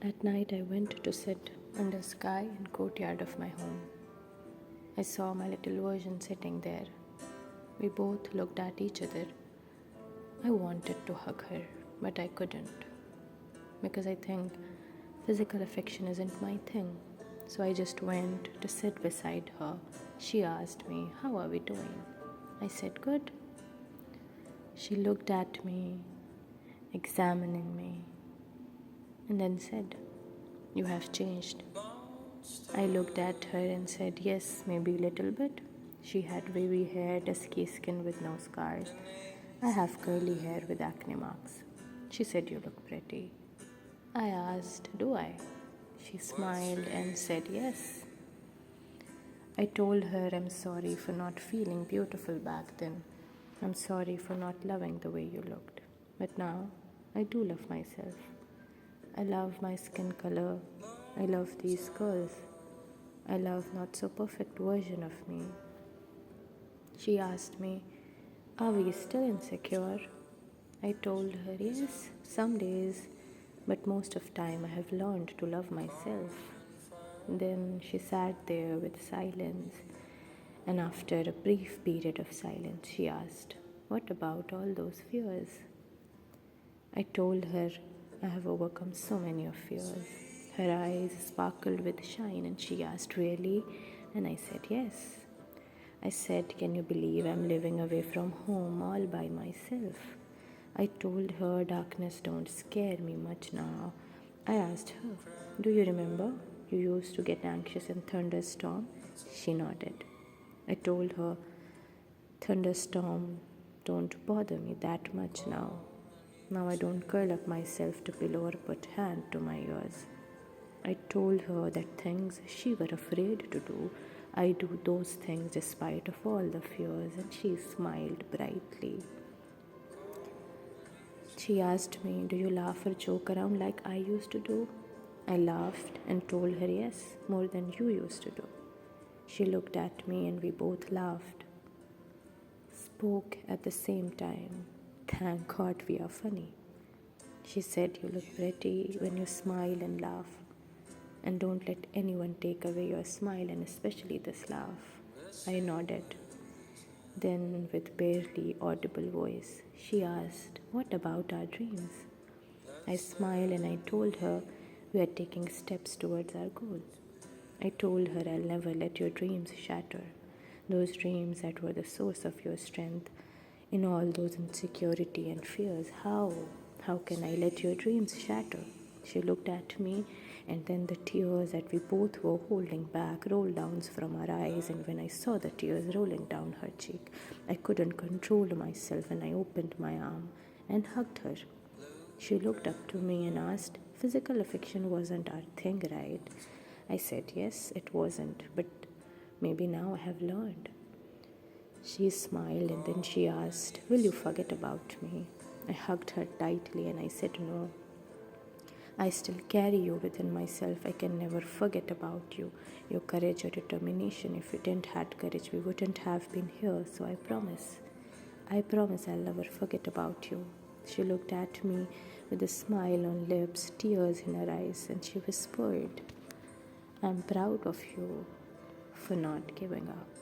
At night, I went to sit under the sky in courtyard of my home. I saw my little version sitting there. We both looked at each other. I wanted to hug her, but I couldn't because I think physical affection isn't my thing. So I just went to sit beside her. She asked me, "How are we doing?" I said, "Good." She looked at me, examining me, and then said, "You have changed." I looked at her and said, "Yes, maybe a little bit." She had wavy hair, dusky skin with no scars. I have curly hair with acne marks. She said, "You look pretty." I asked, "Do I?" She smiled and said, "Yes." I told her I'm sorry for not feeling beautiful back then. I'm sorry for not loving the way you looked. But now I do love myself. I love my skin color. I love these curls. I love not so perfect version of me. She asked me, "Are we still insecure?" I told her, "Yes, some days, but most of time I have learned to love myself." Then she sat there with silence, and after a brief period of silence, she asked, "What about all those fears?" I told her I have overcome so many of fears. Her eyes sparkled with shine and she asked, "Really?" And I said, "Yes." I said, "Can you believe I'm living away from home all by myself?" I told her darkness don't scare me much now. I asked her, "Do you remember you used to get anxious in thunderstorm?" She nodded. I told her, "Thunderstorm don't bother me that much now. Now I don't curl up myself to pillow or put hand to my ears." I told her that things she were afraid to do, I do those things despite of all the fears, and she smiled brightly. She asked me, "Do you laugh or joke around like I used to do?" I laughed and told her, "Yes, more than you used to do." She looked at me and we both laughed. Spoke at the same time. Thank God we are funny. She said, "You look pretty when you smile and laugh. And don't let anyone take away your smile and especially this laugh." I nodded. Then, with barely audible voice, she asked, "What about our dreams?" I smiled and I told her we are taking steps towards our goal. I told her I'll never let your dreams shatter. Those dreams that were the source of your strength in all those insecurity and fears. How? How can I let your dreams shatter? She looked at me and then the tears that we both were holding back rolled down from our eyes, and when I saw the tears rolling down her cheek, I couldn't control myself and I opened my arm and hugged her. She looked up to me and asked, "Physical affection wasn't our thing, right?" I said, "Yes, it wasn't, but maybe now I have learned." She smiled and then she asked, "Will you forget about me?" I hugged her tightly and I said, "No. I still carry you within myself. I can never forget about you, your courage, your determination. If you didn't have courage, we wouldn't have been here. So I promise. I promise I'll never forget about you." She looked at me with a smile on lips, tears in her eyes, and she whispered, "I'm proud of you for not giving up."